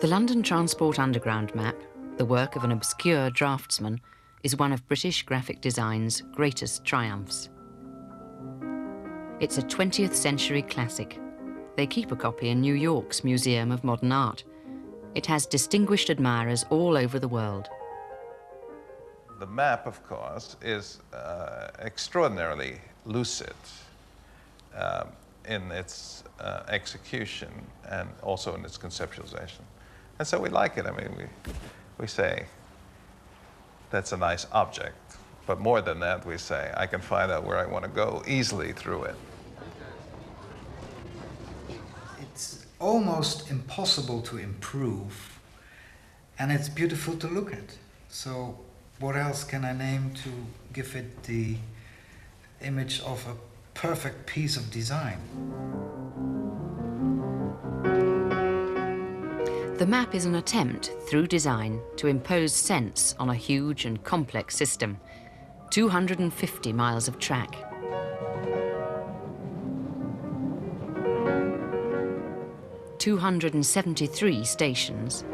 The London Transport Underground map, the work of an obscure draftsman, is one of British graphic design's greatest triumphs. It's a 20th century classic. They keep a copy in New York's Museum of Modern Art. It has distinguished admirers all over the world. The map, of course, is extraordinarily lucid in its execution and also in its conceptualization. And so we like it. I mean, we say, that's a nice object. But more than that, we say, I can find out where I want to go easily through it. It's almost impossible to improve, and it's beautiful to look at. So what else can I name to give it the image of a perfect piece of design? The map is an attempt, through design, to impose sense on a huge and complex system. 250 miles of track. ...273 stations.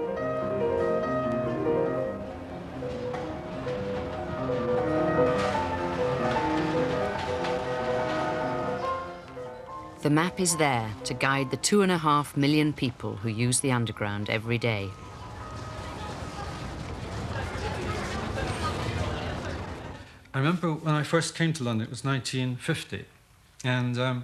The map is there to guide the 2.5 million people who use the Underground every day. I remember when I first came to London, it was 1950, and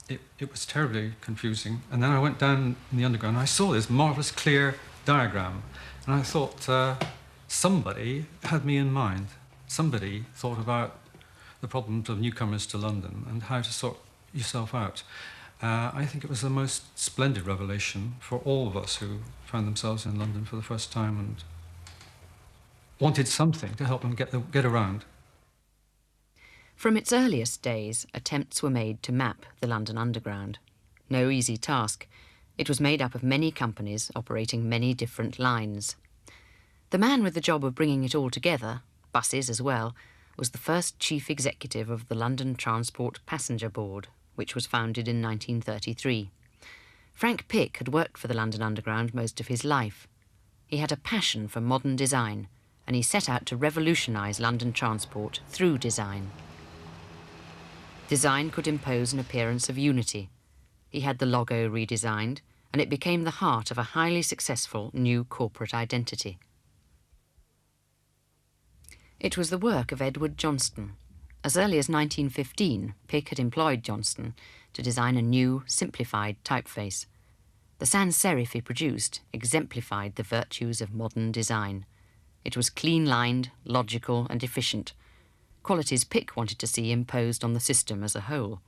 it was terribly confusing. And then I went down in the Underground, and I saw this marvellous clear diagram, and I thought, somebody had me in mind. Somebody thought about the problems of newcomers to London and how to sort yourself out. I think it was the most splendid revelation for all of us who found themselves in London for the first time and wanted something to help them get around. From its earliest days, attempts were made to map the London Underground. No easy task. It was made up of many companies operating many different lines. The man with the job of bringing it all together, buses as well, was the first chief executive of the London Transport Passenger Board, which was founded in 1933. Frank Pick had worked for the London Underground most of his life. He had a passion for modern design, and he set out to revolutionise London transport through design. Design could impose an appearance of unity. He had the logo redesigned, and it became the heart of a highly successful new corporate identity. It was the work of Edward Johnston. As early as 1915, Pick had employed Johnston to design a new, simplified typeface. The sans serif he produced exemplified the virtues of modern design. It was clean-lined, logical and efficient, qualities Pick wanted to see imposed on the system as a whole.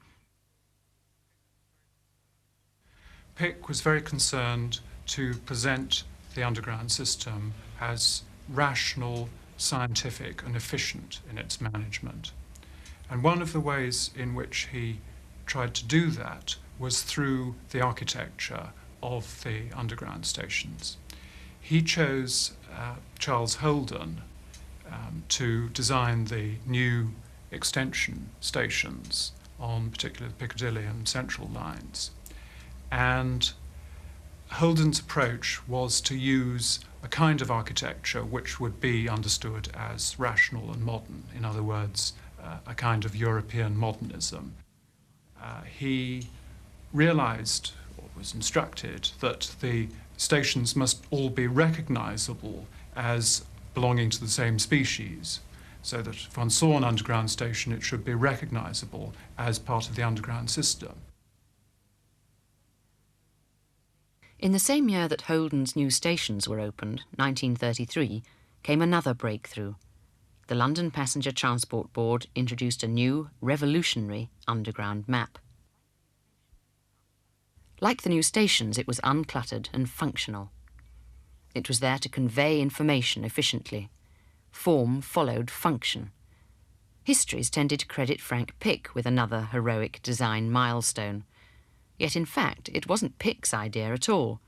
Pick was very concerned to present the Underground system as rational, scientific and efficient in its management. And one of the ways in which he tried to do that was through the architecture of the Underground stations. He chose Charles Holden to design the new extension stations on particularly the Piccadilly and Central lines. And Holden's approach was to use a kind of architecture which would be understood as rational and modern, in other words, a kind of European modernism. He realized, or was instructed, that the stations must all be recognizable as belonging to the same species, so that if one saw an Underground station, it should be recognizable as part of the Underground system. In the same year that Holden's new stations were opened, 1933, came another breakthrough. The London Passenger Transport Board introduced a new, revolutionary Underground map. Like the new stations, it was uncluttered and functional. It was there to convey information efficiently. Form followed function. Histories tended to credit Frank Pick with another heroic design milestone. Yet in fact, it wasn't Pick's idea at all.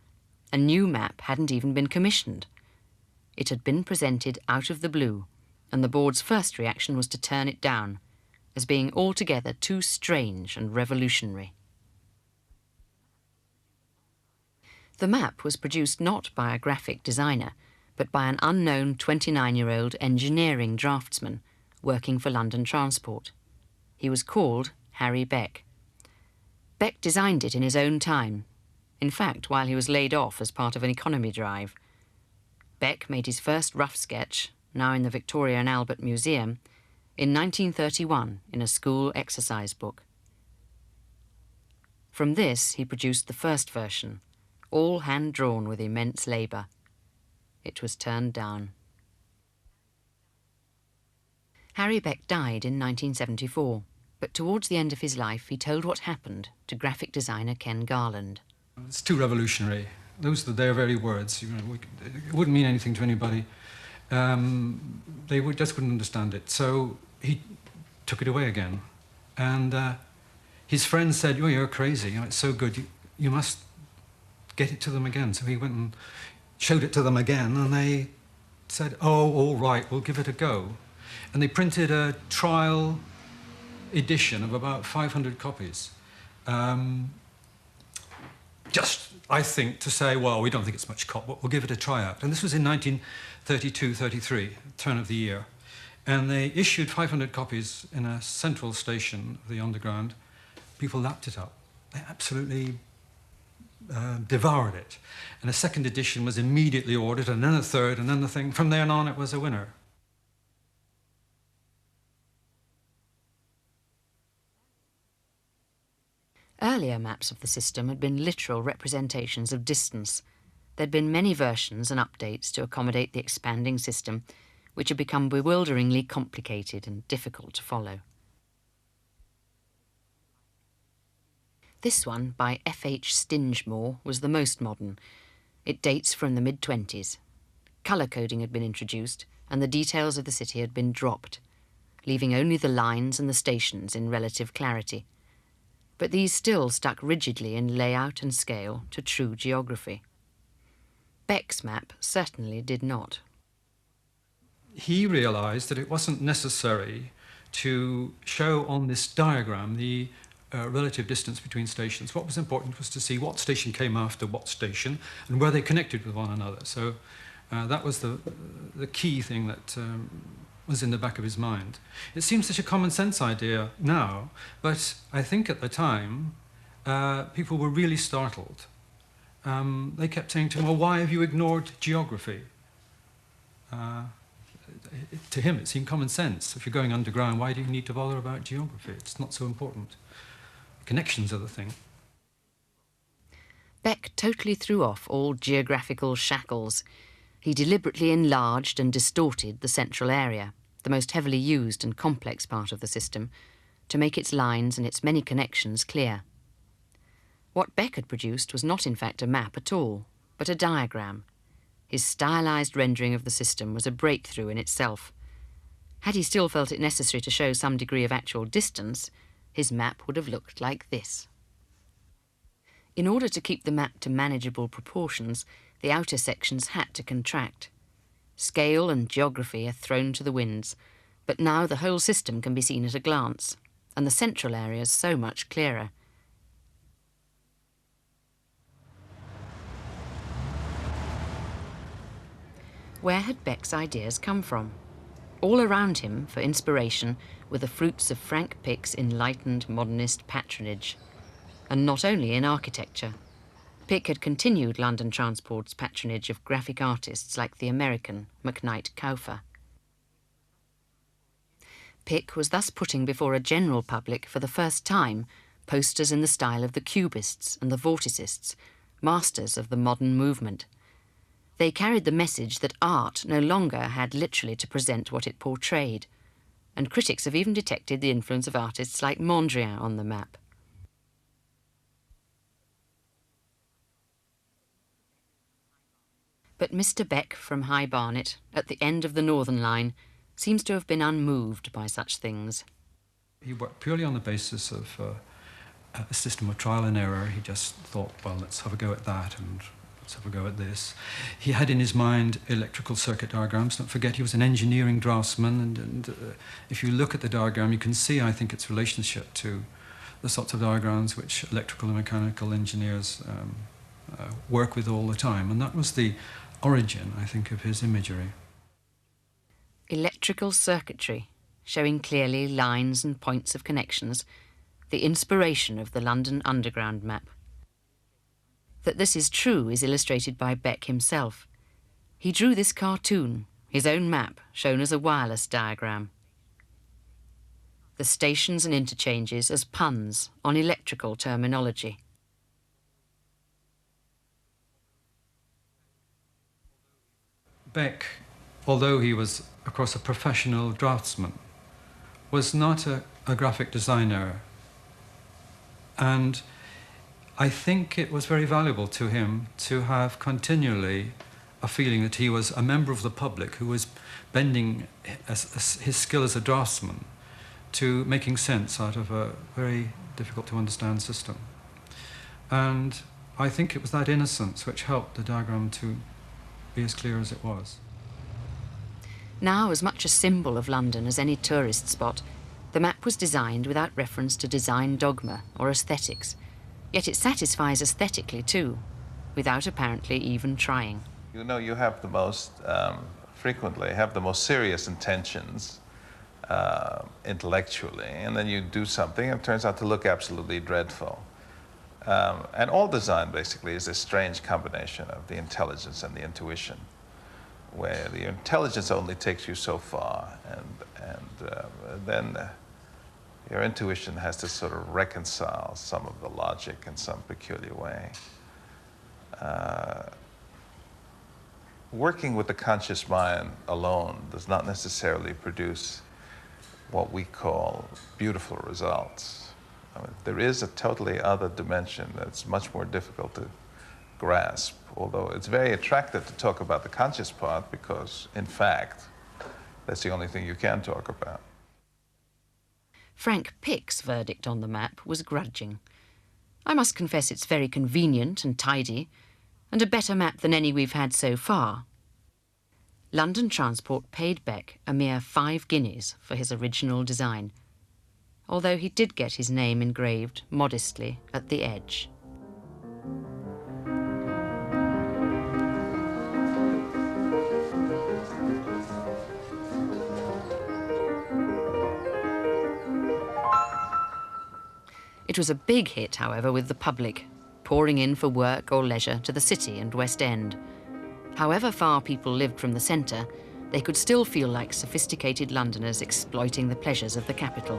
A new map hadn't even been commissioned. It had been presented out of the blue, and the board's first reaction was to turn it down, as being altogether too strange and revolutionary. The map was produced not by a graphic designer, but by an unknown 29-year-old engineering draftsman working for London Transport. He was called Harry Beck. Beck designed it in his own time, in fact, while he was laid off as part of an economy drive. Beck made his first rough sketch, now in the Victoria and Albert Museum, in 1931 in a school exercise book. From this, he produced the first version, all hand-drawn with immense labour. It was turned down. Harry Beck died in 1974, but towards the end of his life he told what happened to graphic designer Ken Garland. It's too revolutionary. Those are their very words. You know, it wouldn't mean anything to anybody. They just wouldn't understand it. So he took it away again. And his friends said, "Oh, you're crazy. You know, it's so good. You must get it to them again." So he went and showed it to them again, and they said, "Oh, all right, we'll give it a go." And they printed a trial edition of about 500 copies. Just, I think, to say, well, we don't think it's much cop, but we'll give it a try out. And this was in 1932-33, turn of the year. And they issued 500 copies in a central station of the Underground. People lapped it up. They absolutely devoured it. And a second edition was immediately ordered, and then a third, and then the thing. From there on, it was a winner. Earlier maps of the system had been literal representations of distance. There'd been many versions and updates to accommodate the expanding system, which had become bewilderingly complicated and difficult to follow. This one, by F.H. Stingemore, was the most modern. It dates from the mid-20s. Colour coding had been introduced, and the details of the city had been dropped, leaving only the lines and the stations in relative clarity. But these still stuck rigidly in layout and scale to true geography. Beck's map certainly did not. He realised that it wasn't necessary to show on this diagram the relative distance between stations. What was important was to see what station came after what station and where they connected with one another. So that was the key thing that was in the back of his mind. It seems such a common sense idea now, but I think at the time people were really startled. They kept saying to him, "Well, why have you ignored geography?" To him it seemed common sense. If you're going underground, why do you need to bother about geography? It's not so important. Connections are the thing. Beck totally threw off all geographical shackles. He deliberately enlarged and distorted the central area, the most heavily used and complex part of the system, to make its lines and its many connections clear. What Beck had produced was not in fact a map at all, but a diagram. His stylised rendering of the system was a breakthrough in itself. Had he still felt it necessary to show some degree of actual distance, his map would have looked like this. In order to keep the map to manageable proportions, the outer sections had to contract. Scale and geography are thrown to the winds, but now the whole system can be seen at a glance, and the central area is so much clearer. Where had Beck's ideas come from? All around him, for inspiration, were the fruits of Frank Pick's enlightened modernist patronage. And not only in architecture. Pick had continued London Transport's patronage of graphic artists like the American McKnight Kauffer. Pick was thus putting before a general public for the first time posters in the style of the Cubists and the Vorticists, masters of the modern movement. They carried the message that art no longer had literally to present what it portrayed, and critics have even detected the influence of artists like Mondrian on the map. But Mr. Beck from High Barnet, at the end of the Northern Line, seems to have been unmoved by such things. He worked purely on the basis of a system of trial and error. He just thought, well, let's have a go at that and let's have a go at this. He had in his mind electrical circuit diagrams. Don't forget, he was an engineering draftsman, and if you look at the diagram, you can see, I think, its relationship to the sorts of diagrams which electrical and mechanical engineers work with all the time. And that was the origin, I think, of his imagery. Electrical circuitry, showing clearly lines and points of connections, the inspiration of the London Underground map. That this is true is illustrated by Beck himself. He drew this cartoon, his own map, shown as a wireless diagram. The stations and interchanges as puns on electrical terminology. Beck, although he was, of course, a professional draftsman, was not a graphic designer. And I think it was very valuable to him to have continually a feeling that he was a member of the public who was bending his skill as a draftsman to making sense out of a very difficult to understand system. And I think it was that innocence which helped the diagram to be as clear as it was. Now as much a symbol of London as any tourist spot, the map was designed without reference to design dogma or aesthetics. Yet it satisfies aesthetically too, without apparently even trying. You know, you have the most, frequently have the most serious intentions intellectually, and then you do something and it turns out to look absolutely dreadful. And all design basically is a strange combination of the intelligence and the intuition, where the intelligence only takes you so far, and then your intuition has to sort of reconcile some of the logic in some peculiar way. Working with the conscious mind alone does not necessarily produce what we call beautiful results. I mean, there is a totally other dimension that's much more difficult to grasp, although it's very attractive to talk about the conscious part because, in fact, that's the only thing you can talk about. Frank Pick's verdict on the map was grudging. I must confess it's very convenient and tidy, and a better map than any we've had so far. London Transport paid Beck a mere 5 guineas for his original design, although he did get his name engraved modestly at the edge. It was a big hit, however, with the public, pouring in for work or leisure to the City and West End. However far people lived from the centre, they could still feel like sophisticated Londoners exploiting the pleasures of the capital.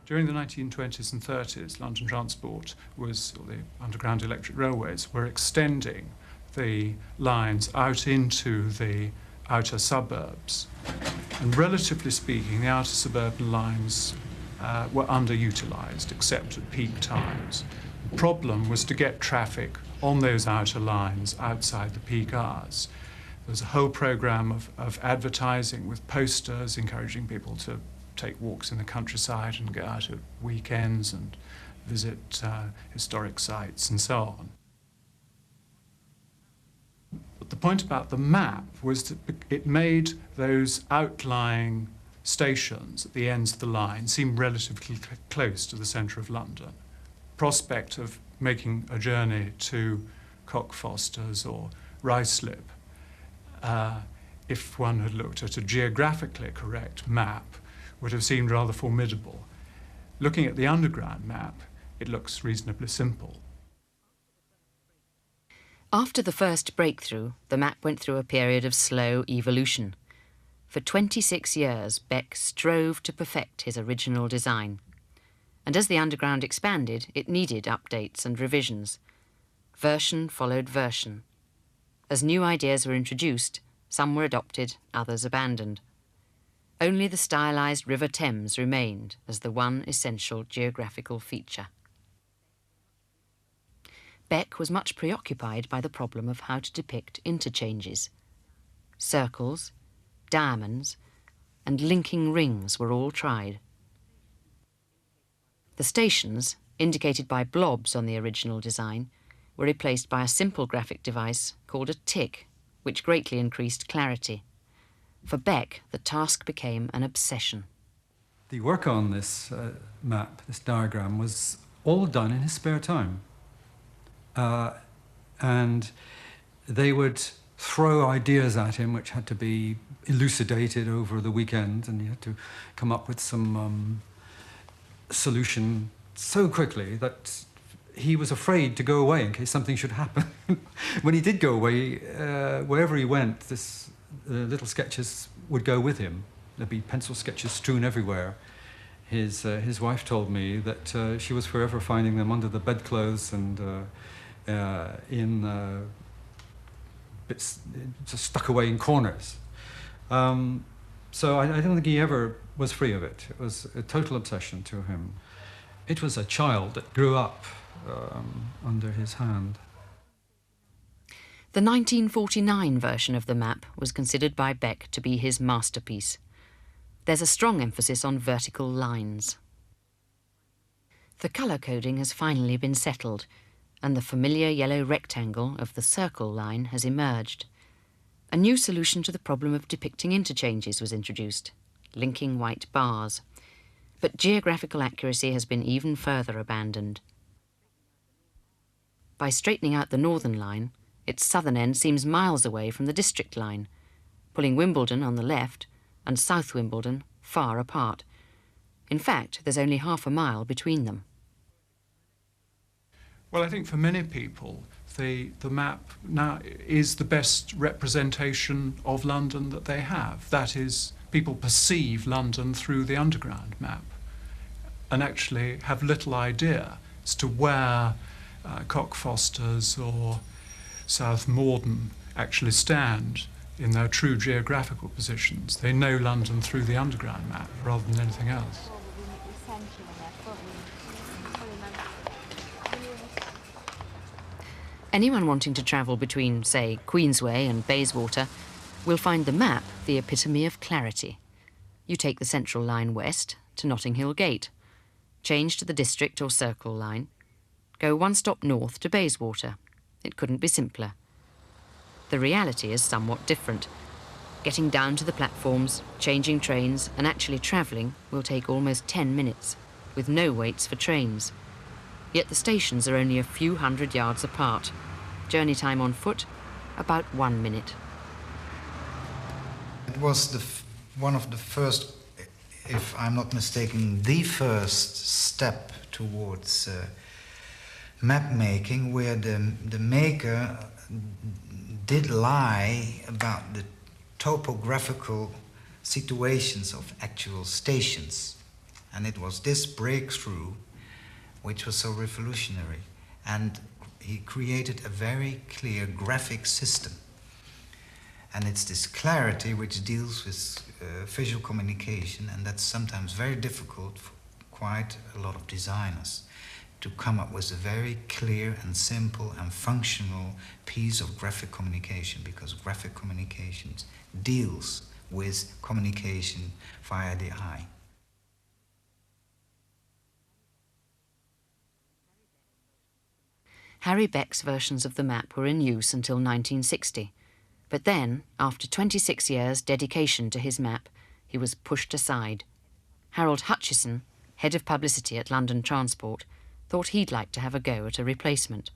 During the 1920s and 30s, London Transport or the Underground Electric Railways, were extending the lines out into the outer suburbs. And relatively speaking, the outer suburban lines were underutilised, except at peak times. The problem was to get traffic on those outer lines outside the peak hours. There was a whole programme of advertising with posters encouraging people to take walks in the countryside and go out at weekends and visit historic sites and so on. But the point about the map was that it made those outlying stations at the ends of the line seem relatively close to the centre of London. Prospect of making a journey to Cockfosters or Ruislip, if one had looked at a geographically correct map, would have seemed rather formidable. Looking at the underground map, it looks reasonably simple. After the first breakthrough, the map went through a period of slow evolution. For 26 years, Beck strove to perfect his original design. And as the underground expanded, it needed updates and revisions. Version followed version. As new ideas were introduced, some were adopted, others abandoned. Only the stylised River Thames remained as the one essential geographical feature. Beck was much preoccupied by the problem of how to depict interchanges. Circles, diamonds, and linking rings were all tried. The stations, indicated by blobs on the original design, were replaced by a simple graphic device called a tick, which greatly increased clarity. For Beck, the task became an obsession. The work on this map, this diagram, was all done in his spare time. And they would throw ideas at him which had to be elucidated over the weekend, and he had to come up with some solution so quickly that he was afraid to go away in case something should happen. When he did go away, wherever he went, this little sketches would go with him. There'd be pencil sketches strewn everywhere. His wife told me that she was forever finding them under the bedclothes and in bits just stuck away in corners. So I don't think he ever was free of it. It was a total obsession to him. It was a child that grew up under his hand. The 1949 version of the map was considered by Beck to be his masterpiece. There's a strong emphasis on vertical lines. The colour coding has finally been settled, and the familiar yellow rectangle of the circle line has emerged. A new solution to the problem of depicting interchanges was introduced, linking white bars. But geographical accuracy has been even further abandoned. By straightening out the northern line, its southern end seems miles away from the district line, pulling Wimbledon on the left and South Wimbledon far apart. In fact, there's only half a mile between them. Well, I think for many people, the map now is the best representation of London that they have. That is, people perceive London through the Underground map and actually have little idea as to where Cockfosters or South Morden actually stand in their true geographical positions. They know London through the Underground map rather than anything else. Anyone wanting to travel between, say, Queensway and Bayswater will find the map the epitome of clarity. You take the Central Line west to Notting Hill Gate, change to the District or Circle Line, go one stop north to Bayswater. It couldn't be simpler. The reality is somewhat different. Getting down to the platforms, changing trains, and actually travelling will take almost 10 minutes, with no waits for trains. Yet the stations are only a few hundred yards apart. Journey time on foot, about 1 minute. It was one of the first, if I'm not mistaken, the first step towards map making, where the maker did lie about the topographical situations of actual stations. And it was this breakthrough which was so revolutionary. And he created a very clear graphic system. And it's this clarity which deals with visual communication, and that's sometimes very difficult for quite a lot of designers to come up with a very clear and simple and functional piece of graphic communication, because graphic communications deals with communication via the eye. Harry Beck's versions of the map were in use until 1960. But then, after 26 years' dedication to his map, he was pushed aside. Harold Hutchison, head of publicity at London Transport, thought he'd like to have a go at a replacement.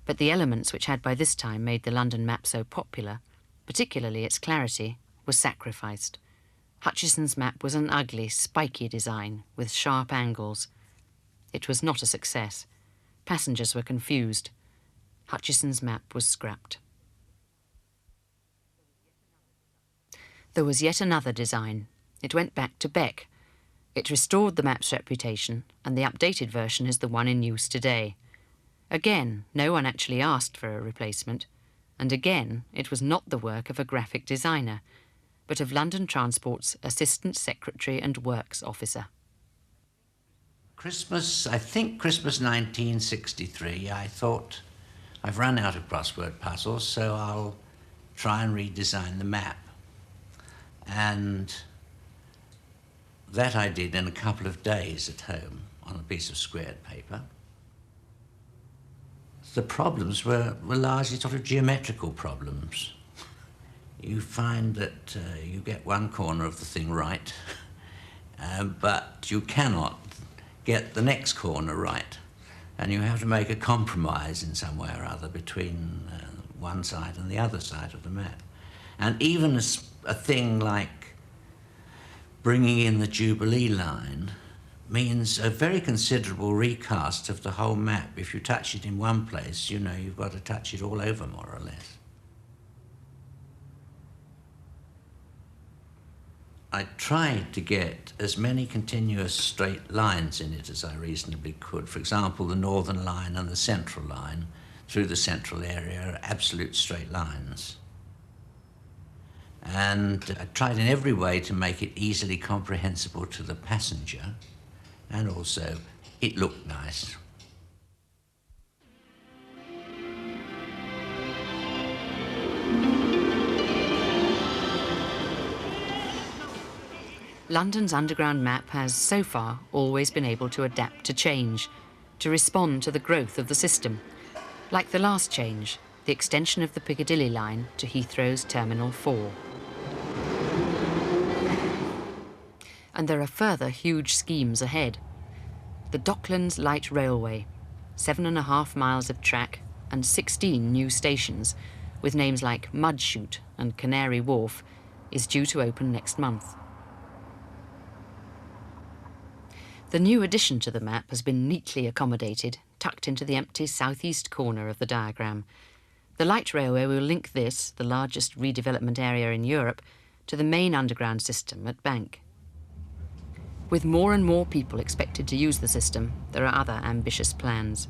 But the elements which had by this time made the London map so popular, particularly its clarity, were sacrificed. Hutchison's map was an ugly, spiky design with sharp angles. It was not a success. Passengers were confused. Hutchison's map was scrapped. There was yet another design. It went back to Beck. It restored the map's reputation, and the updated version is the one in use today. Again, no one actually asked for a replacement, and again, it was not the work of a graphic designer, but of London Transport's Assistant Secretary and Works Officer. I think Christmas 1963, I thought, I've run out of crossword puzzles, so I'll try and redesign the map. And that I did in a couple of days at home on a piece of squared paper. The problems were largely sort of geometrical problems. you find that you get one corner of the thing right, but you cannot get the next corner right. And you have to make a compromise in some way or other between one side and the other side of the map. And even a thing like bringing in the Jubilee line means a very considerable recast of the whole map. If you touch it in one place, you know you've got to touch it all over, more or less. I tried to get as many continuous straight lines in it as I reasonably could. For example, the northern line and the central line through the central area are absolute straight lines. And I tried in every way to make it easily comprehensible to the passenger, and also it looked nice. London's underground map has, so far, always been able to adapt to change, to respond to the growth of the system. Like the last change, the extension of the Piccadilly line to Heathrow's Terminal 4. And there are further huge schemes ahead. The Docklands Light Railway, 7.5 miles of track and 16 new stations, with names like Mudchute and Canary Wharf, is due to open next month. The new addition to the map has been neatly accommodated, tucked into the empty southeast corner of the diagram. The light railway will link this, the largest redevelopment area in Europe, to the main underground system at Bank. With more and more people expected to use the system, there are other ambitious plans,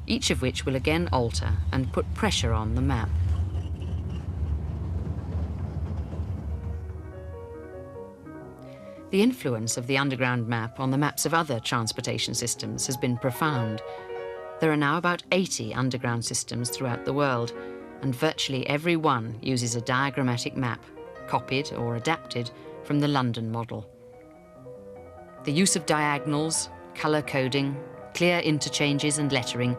each of which will again alter and put pressure on the map. The influence of the underground map on the maps of other transportation systems has been profound. There are now about 80 underground systems throughout the world, and virtually every one uses a diagrammatic map, copied or adapted from the London model. The use of diagonals, colour coding, clear interchanges and lettering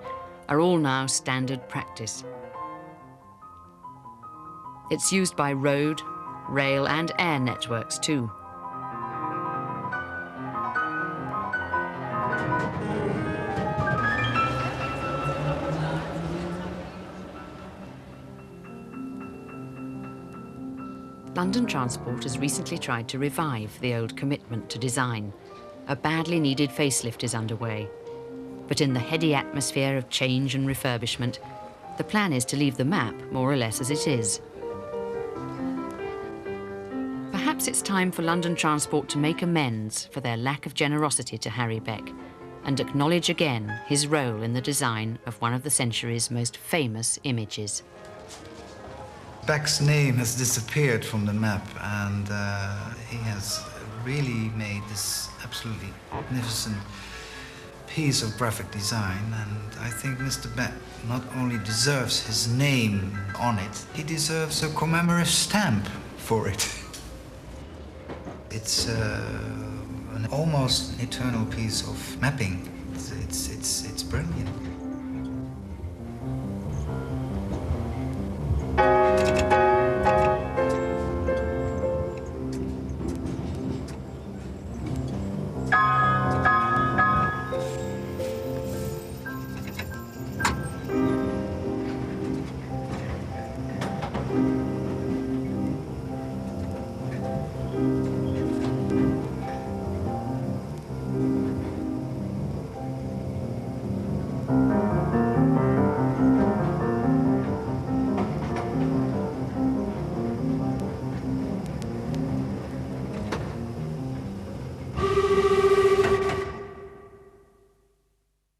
are all now standard practice. It's used by road, rail and air networks too. London Transport has recently tried to revive the old commitment to design. A badly needed facelift is underway. But in the heady atmosphere of change and refurbishment, the plan is to leave the map more or less as it is. Perhaps it's time for London Transport to make amends for their lack of generosity to Harry Beck and acknowledge again his role in the design of one of the century's most famous images. Beck's name has disappeared from the map, and he has really made this absolutely magnificent piece of graphic design, and I think Mr. Beck not only deserves his name on it, he deserves a commemorative stamp for it. It's an almost eternal piece of mapping. It's brilliant.